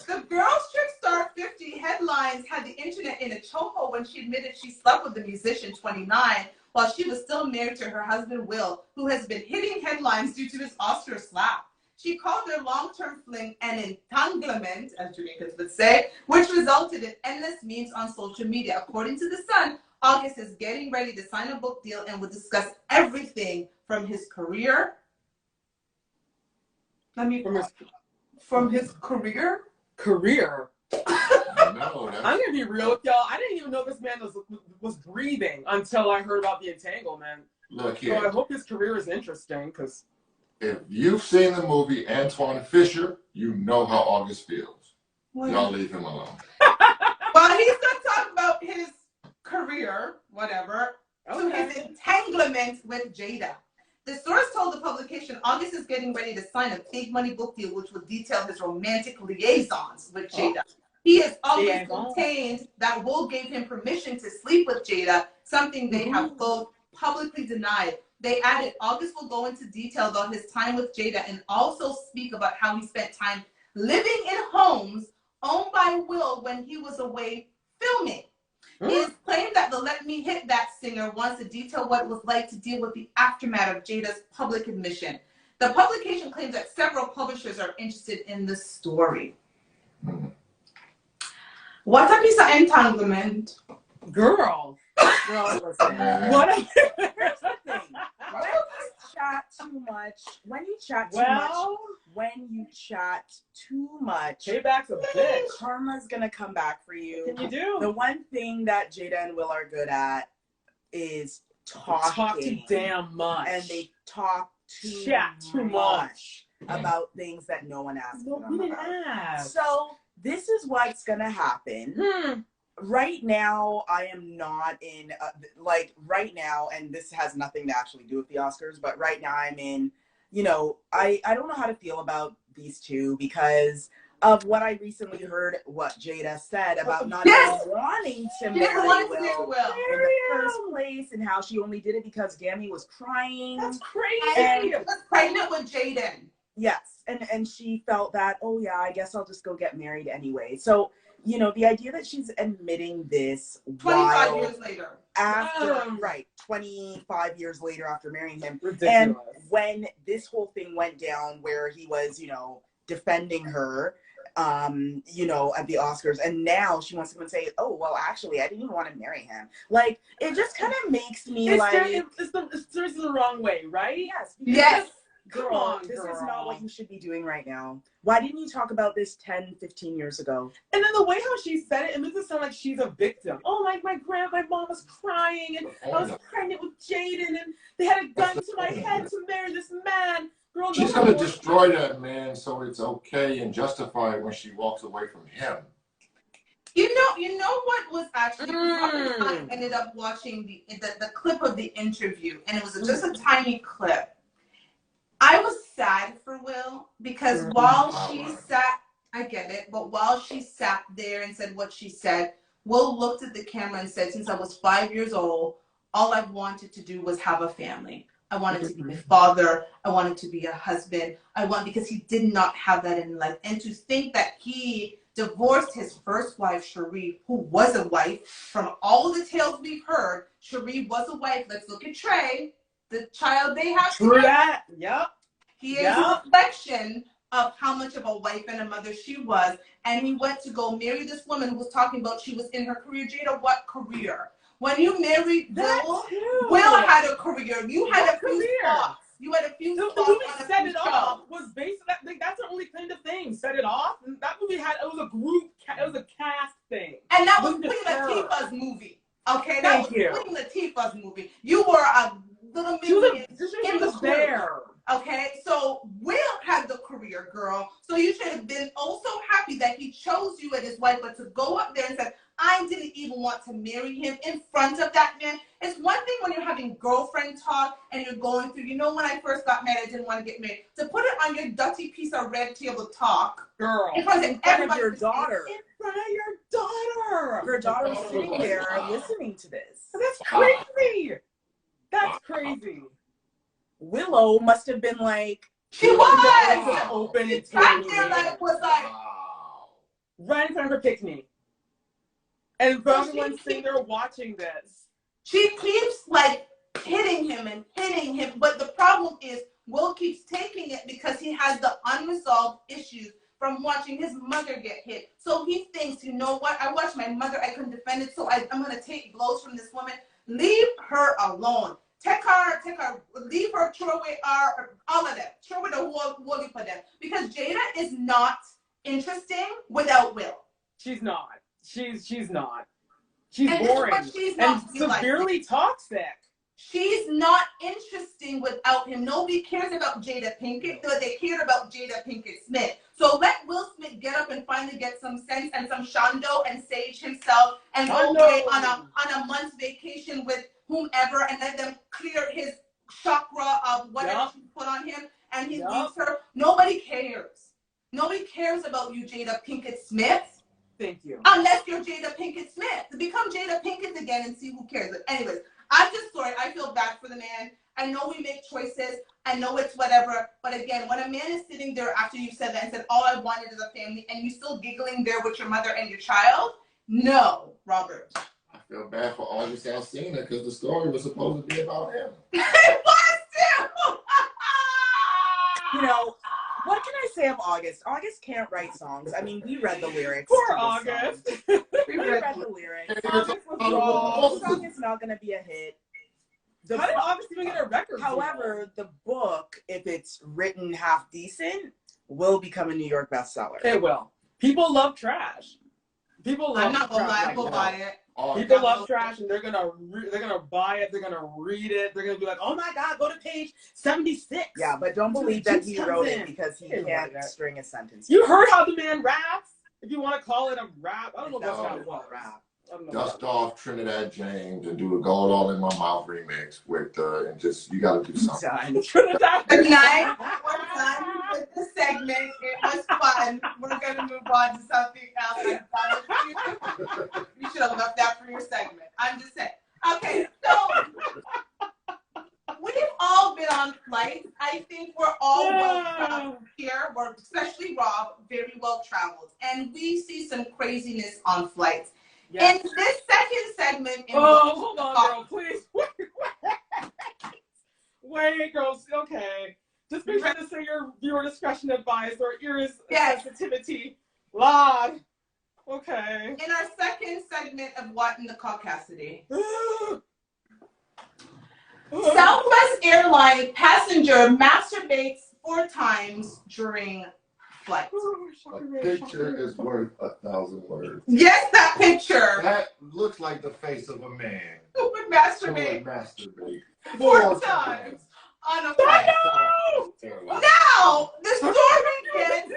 The Girls Trip Star 50 headlines had the internet in a chokehold when she admitted she slept with the musician 29 while she was still married to her husband Will, who has been hitting headlines due to his Oscar slap. She called their long-term fling an entanglement, as Jamaicans would say, which resulted in endless memes on social media. According to The Sun, August is getting ready to sign a book deal and will discuss everything from his career. From his career? I'm gonna be real with y'all. I didn't even know this man was breathing until I heard about the entanglement. Look here. So I hope his career is interesting, because if you've seen the movie Antoine Fisher, you know how August feels. Y'all leave him alone. Well, he's gonna talk about his career, whatever, to his entanglement with Jada. The source told the publication August is getting ready to sign a big money book deal, which will detail his romantic liaisons with Jada. He has always maintained that Will gave him permission to sleep with Jada, something they have both publicly denied. They added August will go into detail about his time with Jada and also speak about how he spent time living in homes owned by Will when he was away filming. He has claimed that the Let Me Hit That singer wants to detail what it was like to deal with the aftermath of Jada's public admission. The publication claims that several publishers are interested in the story. What a piece of entanglement. Girl, listen. What a here's the thing. When you chat too much, when you chat too much, payback's a bitch. Karma's gonna come back for you. Can you do? The one thing that Jada and Will are good at is talking. Talk too damn much. And they talk too much about things that no one asked them about. So this is what's gonna happen. Right now, I am not in, right now, and this has nothing to actually do with the Oscars, but right now I'm in, I don't know how to feel about these two because of what I recently heard, what Jada said about not even wanting to marry Will in the first place, and how she only did it because Gammy was crying. That's crazy. And was pregnant with Jaden. Yes, and she felt that, oh yeah, I guess I'll just go get married anyway. So, the idea that she's admitting this 25 years later. After, 25 years later after marrying him. Ridiculous. And when this whole thing went down where he was, defending her, at the Oscars, and now she wants to come and say, oh, well, actually, I didn't even want to marry him. Like, it just kind of makes me it's the wrong way, right? Yes. Girl, this is not what you should be doing right now. Why didn't you talk about this 10, 15 years ago? And then the way how she said it, it makes it sound like she's a victim. Oh, like my mom was crying, and I was pregnant with Jaden, and they had a gun to my head to marry this man. Girl, she's going to destroy that man, so it's okay and justify it when she walks away from him. You know what was actually, I ended up watching the clip of the interview, and it was just a tiny clip. I was sad for Will because while she sat, I get it, but while she sat there and said what she said, Will looked at the camera and said, since I was 5 years old, all I wanted to do was have a family. I wanted to be a father. I wanted to be a husband. Because he did not have that in life. And to think that he divorced his first wife, Cherie, who was a wife, from all the tales we've heard, Cherie was a wife. Let's look at Trey. The child they have. True that. Yep. He is a reflection of how much of a wife and a mother she was. And he went to go marry this woman who was talking about she was in her career. Jada, what career? When you married Will, Will had a career. You had a few spots. You had a few spots. The movie Set It Off was based on that. That's the only kind of thing. Set It Off. And that movie it was a group. It was a cast thing. And that was Queen Latifah's movie. Okay, that was Queen Latifah's movie. You were a little minion in the there. Okay, so Will had the career, girl. So you should have been also happy that he chose you as his wife, but to go up there and say, I didn't even want to marry him in front of that man. It's one thing when you're having girlfriend talk and you're going through, when I first got married, I didn't want to get married. To put it on your dirty piece of red table talk. Girl. In front of your daughter. In front of your daughter. Your daughter was sitting there listening to this. That's crazy. That's crazy. Willow must have been like, she was open. She sat there was like right in front of her picnic. And everyone's sitting there watching this. She keeps hitting him, but the problem is Will keeps taking it because he has the unresolved issues from watching his mother get hit. So he thinks, you know what? I watched my mother, I couldn't defend it, so I'm gonna take blows from this woman. Leave her alone. Take her, leave her, throw away all of them. Throw away the whole heap of them. Because Jada is not interesting without Will. She's not. She's not. She's boring. She's not and severely toxic. She's not interesting without him. Nobody cares about Jada Pinkett, but they care about Jada Pinkett Smith. So let Will Smith get up and finally get some sense and some shondo and sage himself and go away on a month's vacation with whomever and let them clear his chakra of whatever she put on him, and he leaves her. Nobody cares. Nobody cares about you, Jada Pinkett Smith. Thank you. Unless you're Jada Pinkett Smith. Become Jada Pinkett again and see who cares. But anyways, I'm just sorry. I feel bad for the man. I know we make choices. I know it's whatever. But again, when a man is sitting there after you said that and said, all I wanted is a family, and you still giggling there with your mother and your child, no, Robert. I feel bad for August Alsina because the story was supposed to be about him. It was too! You know, what can I say of August? August can't write songs. I mean, we read the lyrics. Poor August. We read the lyrics. August was wrong. The song is not going to be a hit. How did August even get a record? However, the book, if it's written half decent, will become a New York bestseller. It will. People love trash. People love. I'm not gonna lie. I'll go buy it. People love trash, and they're gonna buy it. They're gonna read it. They're gonna be like, "Oh my God, go to page 76." Yeah, but don't believe that he wrote it because he can't string a sentence. You heard how the man raps? If you want to call it a rap, I don't know if that's not what rap. Dust off Trinidad James and do a Gold All in My Mouth remix with and just you got to do something. Trinidad. Good night. We're done with the segment. It was fun. We're gonna move on to something else. You should have left that for your segment. I'm just saying. Okay, so we've all been on flights. I think we're all well traveled here. We're, especially Rob, very well traveled, and we see some craziness on flights. Yes. In this second segment, hold on, girl, please. Wait, girls. Okay, just be sure to say your viewer discretion advised or ears sensitivity. Lord. Okay. In our second segment of What in the Caucasity, Southwest Airlines passenger masturbates 4 times during flight. A picture is worth 1,000 words. Yes, that picture. That looks like the face of a man. Who would masturbate? 4 times on a flight. Now, the story gets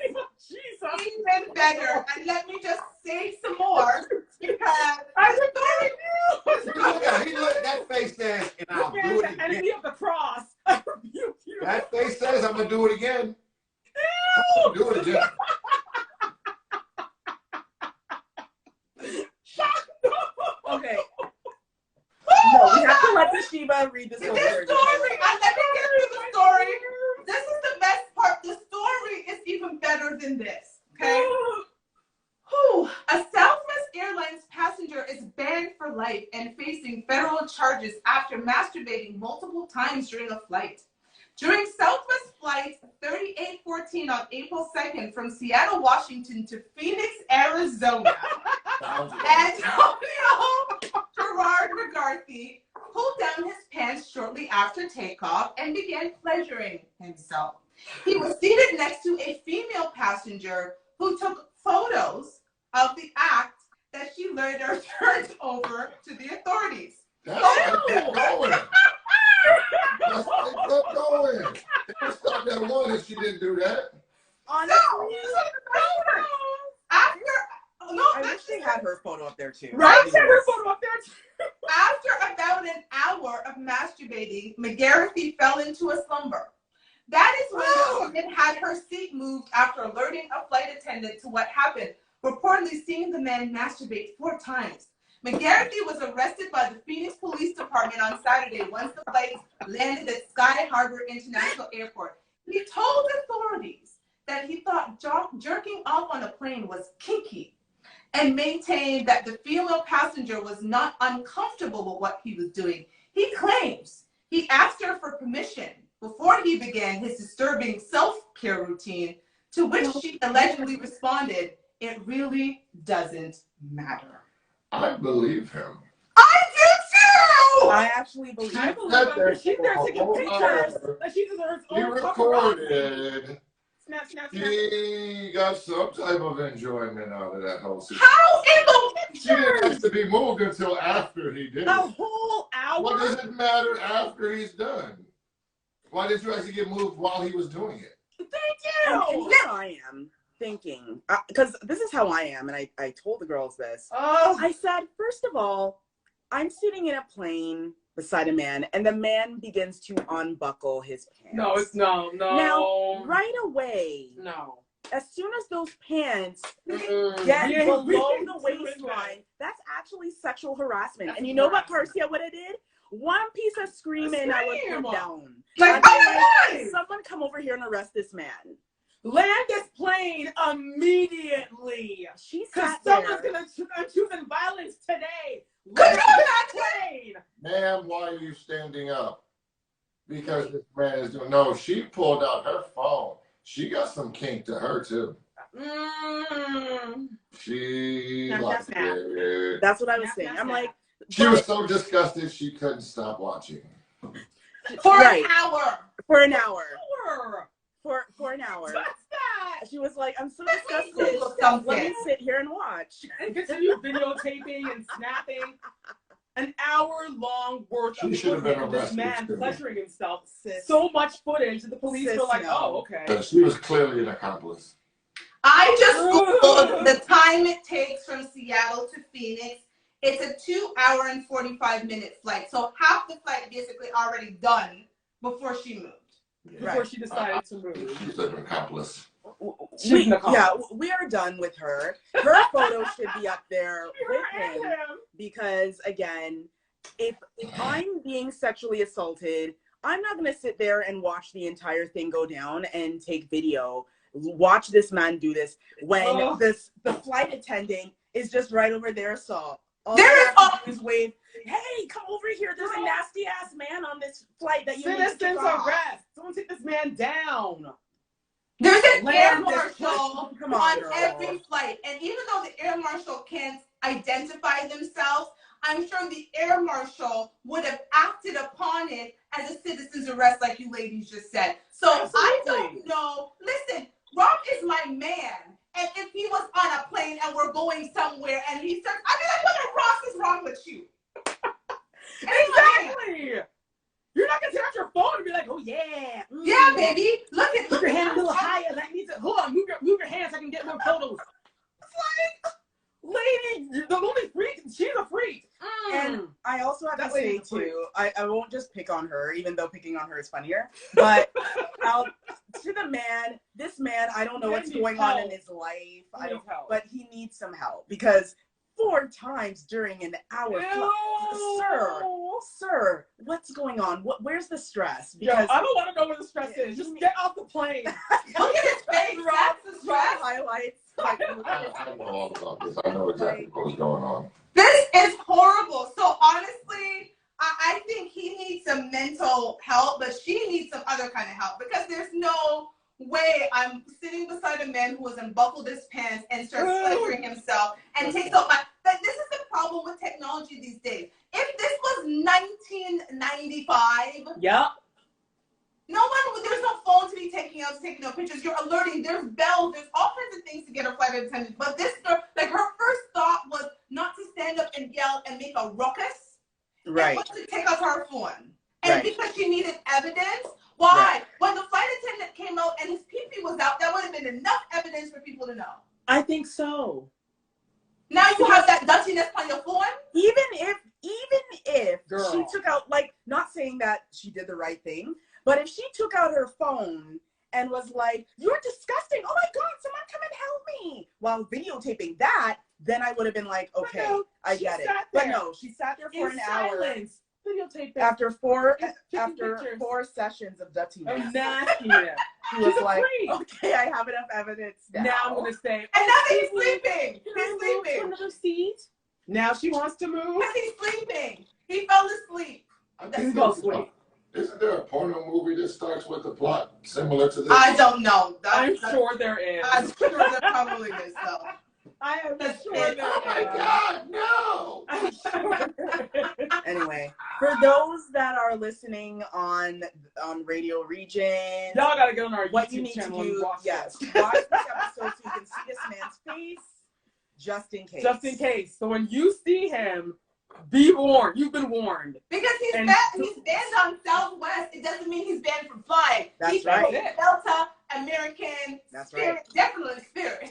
even better. And let me just say some more because the story that face says, and I'll do it again. Enemy of the cross. I rebuke you. That face says, I'm going to do it again. Do it again. Okay. No, we have to let the Sheba read the story. This story, and let me get through the story. This is the best part. The story is even better than this. Okay. A Southwest Airlines passenger is banned for life and facing federal charges after masturbating multiple times during a flight. During Southwest Flight 3814 on April 2nd from Seattle, Washington to Phoenix, Arizona, Antonio Gerard McCarthy pulled down his pants shortly after takeoff and began pleasuring himself. He was seated next to a female passenger who took photos of the act that she later turned over to the authorities. That's going. That's going. They stopped at one and she didn't do that. I wish they had her photo up there too. Right? She had her photo up there too. After about an hour of masturbating, McGarity fell into a slumber. That is when the woman had her seat moved after alerting a flight attendant to what happened, reportedly seeing the man masturbate 4 times. McGarity was arrested by the Phoenix Police Department on Saturday once the flight landed at Sky Harbor International Airport. He told authorities that he thought jerking off on a plane was kinky and maintained that the female passenger was not uncomfortable with what he was doing. He claims he asked her for permission before he began his disturbing self-care routine, to which she allegedly responded, "It really doesn't matter." I believe him. I do too! I actually believe him. I believe him. She's there taking pictures. She deserves He recorded. Snap, snap, snap. He got some type of enjoyment out of that whole situation. How in the She didn't have to be moved until after he did it. A whole hour? What does it matter after he's done? Why did you actually get moved while he was doing it? Thank you! And here I am thinking, because this is how I am, and I told the girls this. Oh. I said, first of all, I'm sitting in a plane beside a man, and the man begins to unbuckle his pants. No, it's no. Now, right away, no. As soon as those pants Mm-mm. get We below ain't the doing waistline, that's actually sexual harassment. That's and you know what harassment. Garcia would have did? One piece of screaming I would put down. Like, I'd be oh my God! someone come over here and arrest this man. Land this plane immediately. She Because sat someone's there. going to choose violence today. Could Land you this imagine? plane. Ma'am, why are you standing up? Because this man is doing. No, she pulled out her phone. She got some kink to her too. She Snap, liked snap, snap. it. That's what I was Snap, saying. snap, I'm like, She was so disgusted she couldn't stop watching. For right. an hour. For an hour. Sure. For an hour. What's that? She was like, I'm so Let me disgusted. Google something. Let me sit here and watch. And continue videotaping and snapping. An hour-long worth She of should have been footage of this arrested, man too. pleasuring himself. Sis. So much footage that the police Sis, were like, no. oh, okay. Because she was clearly an accomplice. I just Googled the time it takes from Seattle to Phoenix. It's a 2 hour and 45-minute flight. So half the flight basically already done before she moved. Before she decided to move. She's an accomplice. We are done with her. Her photo should be up there with him because, again, if I'm being sexually assaulted, I'm not going to sit there and watch the entire thing go down and take video. Watch this man do this when the flight attendant is just right over there. So all there is wave. Hey, come over here. There's a nasty ass man on this flight that you need to Citizens take off. arrest. Someone take this man down. There's an air Land this marshal Come on, on girl. every flight. And even though the air marshal can't identify themselves, I'm sure the air marshal would have acted upon it as a citizen's arrest, like you ladies just said. So I don't know. Listen, Rob is my man. And if he was on a plane and we're going somewhere and he says, I'd be like, what the Ross is wrong with you? Exactly. You're not gonna take out your phone and be like, oh yeah. Yeah, baby. Look your hand a little higher. That needs to hold on, move your hands so I can get more photos. It's like, lady, the only freak, she's a freak. And I also have to say too, I won't just pick on her, even though picking on her is funnier. But to the man, this man, I don't know what's going on in his life. But he needs some help because 4 times during an hour, sir, what's going on? Where's the stress? Because I don't want to know where the stress is. Just get off the plane. Look at his face. That's the stress. Highlights. I know all about this. I know exactly what's going on. This is horrible. So honestly, I think he needs some mental help, but she needs some other kind of help because there's no way I'm sitting beside a man who has unbuckled his pants and starts pleasuring himself and takes off my. But this is the problem with technology these days. If this was 1995, there's no phone to be taking no pictures. You're alerting. There's bells. There's all kinds of things to get a flight attendant. But this girl, like her first thought was not to stand up and yell and make a ruckus. Right. But to take out her phone. And because she needed evidence. Why? When the flight attendant came out and his pee-pee was out, that would have been enough evidence for people to know. I think so. Now you have that dirtiness on your phone? Even if Girl. she took out, like, not saying that she did the right thing, but if she took out her phone and was like, you're disgusting, oh my God, someone come and help me, while videotaping that, then I would have been like, okay, I get it. But no, she sat there for an hour. Videotape After four pictures. 4 sessions of dirtiness. Nastiness. She was like, okay, I have enough evidence now. I'm going to say. And now he's sleeping. He's sleeping. Another seat. Now she wants to move. Because he's sleeping. He fell asleep. He fell asleep. Isn't there a porno movie that starts with a plot similar to this? I don't know. I'm sure there is. I'm sure there probably is, though. I am sure there is. Oh my God, no! I'm sure. Anyway, for those that are listening on Radio Region, y'all gotta get on our what YouTube you need to channel do, and watch watch this episode so you can see this man's face, just in case. Just in case. So when you see him, be warned. You've been warned. Because he's banned on Southwest. It doesn't mean he's banned from flying. That's right. Delta, American, That's Spirit, right. definitely Spirit.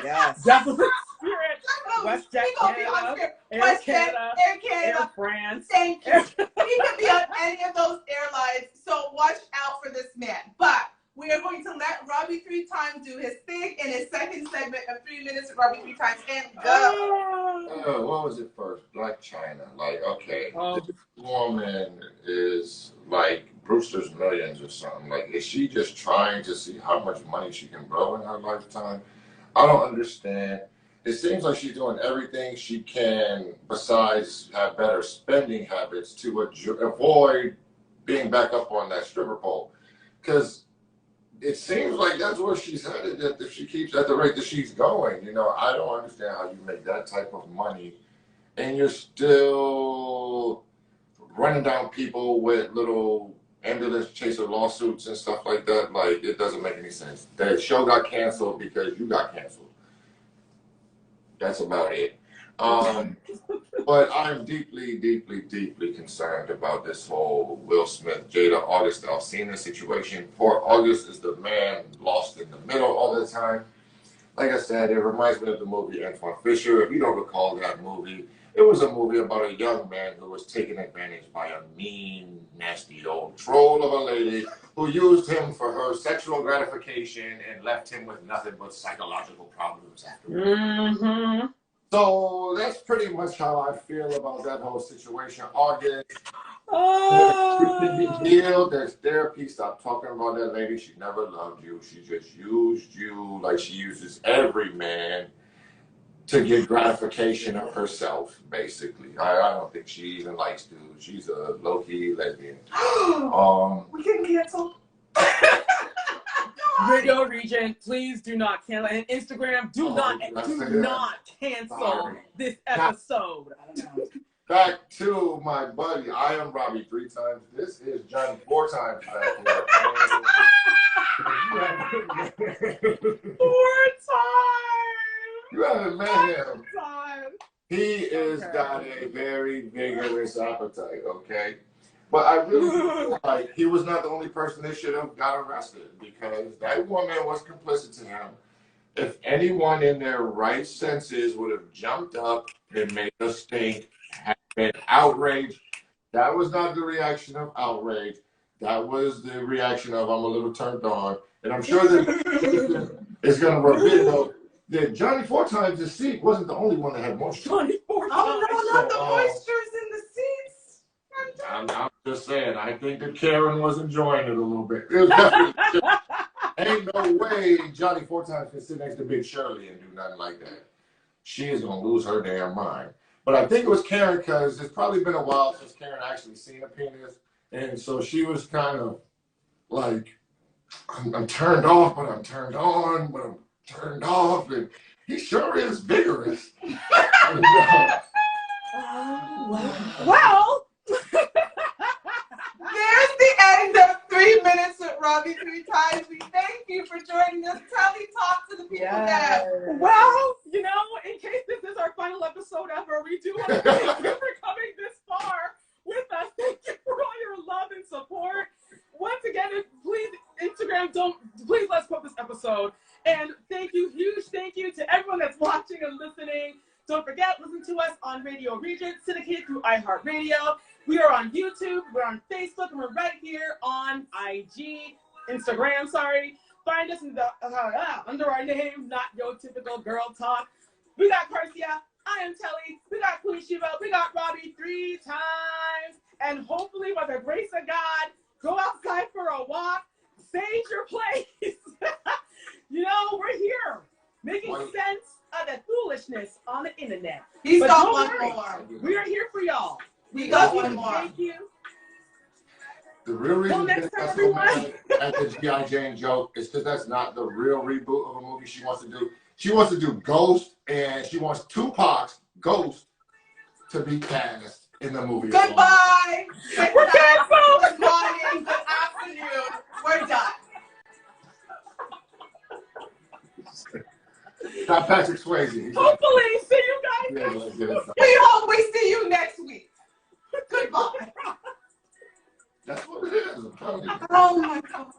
Yes. Definitely Spirit. WestJet He gonna be on Canada, Spirit. Air WestJet, Canada, Air Canada. Air France. Thank you. He could be on any of those airlines, so watch out for this man. But we are going to let Robbie 3 times do his thing in his second segment of 3 minutes with Robbie 3 times and go. What was it first? Black China. Like, okay, Oh. this woman is like Brewster's Millions or something. Like, is she just trying to see how much money she can blow in her lifetime? I don't understand. It seems like she's doing everything she can besides have better spending habits to avoid being back up on that stripper pole. Because it seems like that's where she's headed, that if she keeps at the rate that she's going. You know, I don't understand how you make that type of money and you're still running down people with little ambulance chaser lawsuits and stuff like that. Like, it doesn't make any sense. That show got canceled because you got canceled. That's about it. But I'm deeply, deeply, deeply concerned about this whole Will Smith, Jada, August Alsina situation. Poor August is the man lost in the middle all the time. Like I said, it reminds me of the movie Antoine Fisher. If you don't recall that movie, it was a movie about a young man who was taken advantage by a mean, nasty old troll of a lady who used him for her sexual gratification and left him with nothing but psychological problems afterwards. Mm-hmm. So that's pretty much how I feel about that whole situation. August, you can be healed. There's therapy. Stop talking about that lady. She never loved you. She just used you like she uses every man to get gratification of herself, basically. I don't think she even likes dudes. She's a low-key lesbian. We can cancel. Radio Regent, please do not cancel. And Instagram, do not cancel this episode. Back to my buddy. I am Robbie 3 times. This is Johnny 4 times back here. 4 times. You haven't met him. He is got a very vigorous appetite, okay? But I really feel like he was not the only person that should have got arrested, because that woman was complicit to him. If anyone in their right senses would have jumped up and made a stink, had been outraged, that was not the reaction of outrage. That was the reaction of, I'm a little turned on. And I'm sure that it's going to reveal that Johnny 4 times his seat wasn't the only one that had moisture. Johnny 4 times. Oh, no, not the moisture's in the seats. I'm just saying, I think that Karen was enjoying it a little bit. It was definitely, ain't no way Johnny 4 times can sit next to Big Shirley and do nothing like that. She is going to lose her damn mind. But I think it was Karen, because it's probably been a while since Karen actually seen a penis. And so she was kind of like, I'm turned off, but I'm turned on, but I'm turned off. And he sure is vigorous. Well, there's the end of 3 minutes with Robbie 3 times. We thank you for joining us. Telly, talk to the people there. Well, you know, in case this is our final episode ever, we do want to thank you for coming this far with us. Thank you for all your love and support. Once again, please, Instagram, please let's put this episode. And thank you, huge thank you to everyone that's watching and listening. Don't forget, listen to us on Radio Regent, syndicated through iHeartRadio. We are on YouTube, we're on Facebook, and we're right here on IG, Instagram, sorry. Find us in the, under our name, Not Your Typical Girl Talk. We got Carcia, I am Telly, we got Queen Shiva, we got Robbie 3 times. And hopefully, by the grace of God, go outside for a walk, sage your place. You know, we're here, making sense of the foolishness on the internet. He's got don't one worry, more. We are here for y'all. We got one more. Thank you. The real reason next time, that's so mad at the G.I. Jane joke is because that's not the real reboot of a movie she wants to do. She wants to do Ghost, and she wants Tupac's Ghost to be cast in the movie. Goodbye. Good morning. Good afternoon. We're done. Not Patrick Swayze. Hopefully, see you guys. We hope we see you next week. Goodbye. That's what it is. Oh my God.